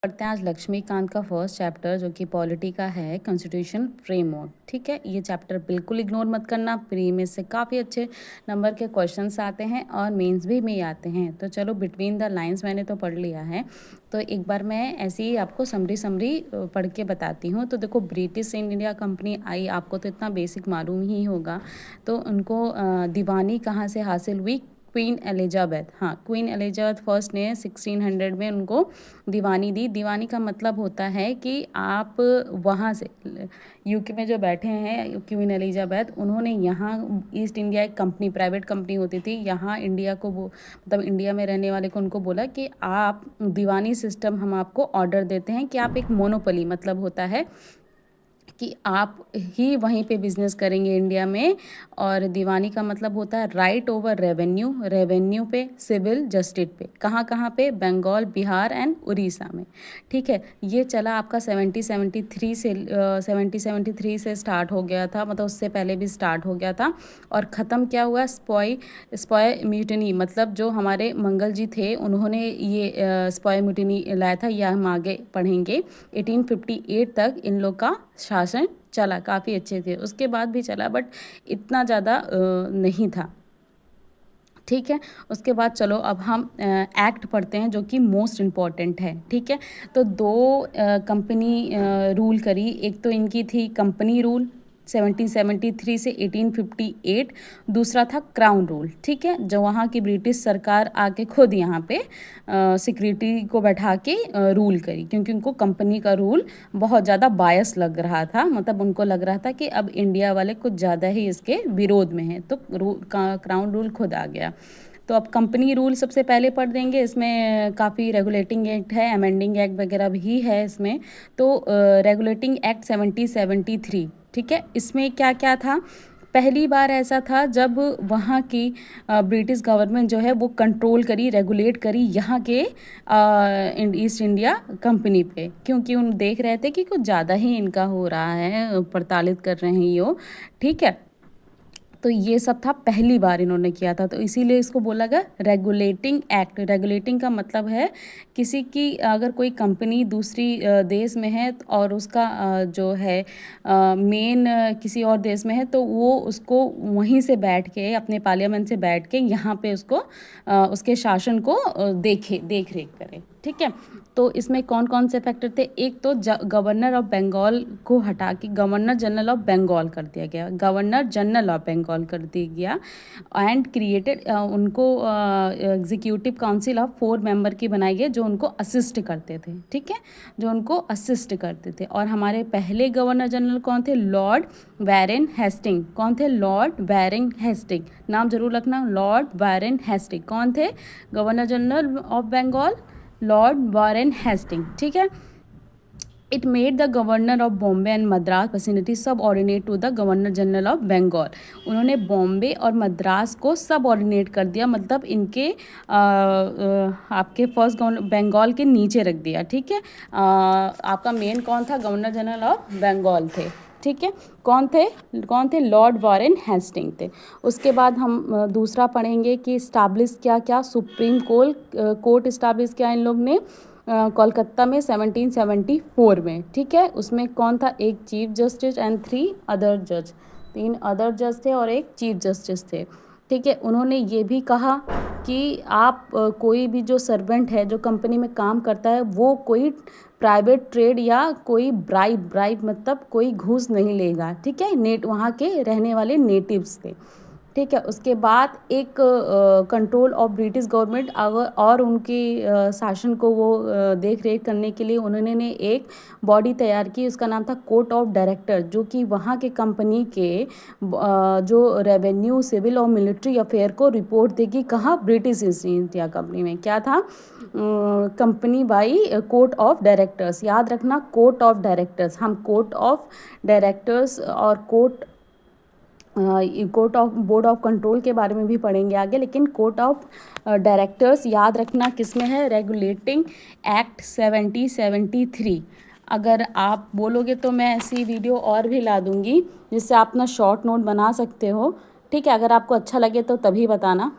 पढ़ते हैं आज लक्ष्मीकांत का फर्स्ट चैप्टर जो कि पॉलिटी का है, कॉन्स्टिट्यूशन फ्रेमवर्क। ठीक है, ये चैप्टर बिल्कुल इग्नोर मत करना, प्री में से काफ़ी अच्छे नंबर के क्वेश्चंस आते हैं और मेंस भी में आते हैं। तो चलो बिटवीन द लाइंस मैंने तो पढ़ लिया है, तो एक बार मैं ऐसे ही आपको समरी पढ़ के बताती हूँ। तो देखो, ब्रिटिश इंडिया कंपनी आई, आपको तो इतना बेसिक मालूम ही होगा। तो उनको दीवानी कहाँ से हासिल हुई? क्वीन एलिजाबेथ, हाँ, क्वीन एलिजाबेथ फर्स्ट ने 1600 में उनको दीवानी दी। दीवानी का मतलब होता है कि आप वहाँ से यूके में जो बैठे हैं क्वीन एलिजाबेथ, उन्होंने यहाँ ईस्ट इंडिया एक कंपनी, प्राइवेट कंपनी होती थी यहाँ इंडिया को, वो मतलब इंडिया में रहने वाले को, उनको बोला कि आप दीवानी सिस्टम हम आपको ऑर्डर देते हैं कि आप एक मोनोपोली, मतलब होता है कि आप ही वहीं पे बिजनेस करेंगे इंडिया में। और दीवानी का मतलब होता है राइट ओवर रेवेन्यू, रेवेन्यू पे, सिविल जस्टिस पे, कहाँ कहाँ पे? बंगाल, बिहार एंड उड़ीसा में। ठीक है, ये चला आपका 1773 से स्टार्ट हो गया था, मतलब उससे पहले भी स्टार्ट हो गया था। और ख़त्म क्या हुआ? स्पॉय म्यूटनी, मतलब जो हमारे मंगल जी थे उन्होंने ये स्पॉय म्यूटनी लाया था, यह हम आगे पढ़ेंगे। 1858 तक इन लोग का शासन चला, काफ़ी अच्छे थे, उसके बाद भी चला बट इतना ज़्यादा नहीं था। ठीक है, उसके बाद चलो अब हम एक्ट पढ़ते हैं जो कि मोस्ट इम्पॉर्टेंट है। ठीक है, तो दो कंपनी रूल करी, एक तो इनकी थी कंपनी रूल 1773 से 1858, दूसरा था क्राउन रूल। ठीक है, जो वहाँ की ब्रिटिश सरकार आके खुद यहाँ पे सिक्योरिटी को बैठा के रूल करी, क्योंकि उनको कंपनी का रूल बहुत ज़्यादा बायस लग रहा था, मतलब उनको लग रहा था कि अब इंडिया वाले कुछ ज़्यादा ही इसके विरोध में हैं, तो क्राउन रूल खुद आ गया। तो अब कंपनी रूल सबसे पहले पढ़ देंगे, इसमें काफ़ी रेगुलेटिंग एक्ट है, अमेंडिंग एक्ट वगैरह भी है इसमें। तो रेगुलेटिंग एक्ट 1773, ठीक है, इसमें क्या क्या था? पहली बार ऐसा था जब वहाँ की ब्रिटिश गवर्नमेंट जो है वो कंट्रोल करी, रेगुलेट करी यहाँ के ईस्ट इंडिया कंपनी पे, क्योंकि उन देख रहे थे कि कुछ ज़्यादा ही इनका हो रहा है, प्रताड़ित कर रहे हैं ये। ठीक है, तो ये सब था, पहली बार इन्होंने किया था, तो इसीलिए इसको बोला गया रेगुलेटिंग एक्ट। रेगुलेटिंग का मतलब है किसी की अगर कोई कंपनी दूसरी देश में है और उसका जो है मेन किसी और देश में है, तो वो उसको वहीं से बैठ के, अपने पार्लियामेंट से बैठ के यहाँ पे उसको उसके शासन को देख रेख करे। ठीक है, तो इसमें कौन कौन से फैक्टर थे? एक तो गवर्नर ऑफ बंगाल को हटा के गवर्नर जनरल ऑफ बंगाल कर दिया गया, गवर्नर जनरल ऑफ बंगाल कर दिया गया। एंड क्रिएटेड, उनको एग्जीक्यूटिव काउंसिल ऑफ 4 मेंबर की बनाई गई जो उनको असिस्ट करते थे। ठीक है, जो उनको असिस्ट करते थे। और हमारे पहले गवर्नर जनरल कौन थे? Lord Warren Hasting. कौन थे? लॉर्ड वारेन हेस्टिंग, नाम जरूर रखना, लॉर्ड वारेन हेस्टिंग। कौन थे governor general of Bengal? Lord Warren Hasting. ठीक है, it made the governor of Bombay and Madras vicinity subordinate to the governor general of Bengal. उन्होंने बॉम्बे और मद्रास को सब ऑर्डिनेट कर दिया, मतलब इनके आपके फर्स्ट बंगाल के नीचे रख दिया। ठीक है, आपका मेन कौन था? गवर्नर जनरल ऑफ बंगाल थे। ठीक है, कौन थे? लॉर्ड वारेन हेस्टिंग थे। उसके बाद हम दूसरा पढ़ेंगे कि इस्टाब्लिश क्या क्या, सुप्रीम कोर्ट इस्टाब्लिश किया इन लोग ने कोलकाता में 1774 में। ठीक है, उसमें कौन था? एक चीफ जस्टिस एंड 3 अदर जज, 3 अदर जज थे और एक चीफ जस्टिस थे। ठीक है, उन्होंने ये भी कहा कि आप कोई भी जो सर्वेंट है, जो कंपनी में काम करता है, वो कोई प्राइवेट ट्रेड या कोई ब्राइब मतलब कोई घूस नहीं लेगा। ठीक है, वहाँ के रहने वाले नेटिव्स थे। ठीक है, उसके बाद एक कंट्रोल ऑफ ब्रिटिश गवर्नमेंट और उनकी शासन को वो देख रेख करने के लिए उन्होंने एक बॉडी तैयार की, उसका नाम था कोर्ट ऑफ डायरेक्टर, जो कि वहाँ के कंपनी के जो रेवेन्यू, सिविल और मिलिट्री अफेयर को रिपोर्ट देगी। कहाँ? ब्रिटिश ईस्ट इंडिया कंपनी में। क्या था? Accompany by court of directors, याद रखना, कोर्ट ऑफ डायरेक्टर्स। हम कोर्ट ऑफ डायरेक्टर्स और court of board of control के बारे में भी पढ़ेंगे आगे, लेकिन कोर्ट ऑफ डायरेक्टर्स याद रखना किस में है? Regulating act 1773। अगर आप बोलोगे तो मैं ऐसी वीडियो और भी ला दूंगी जिससे आप अपना शॉर्ट नोट बना सकते हो। ठीक है, अगर आपको अच्छा लगे तो तभी बताना।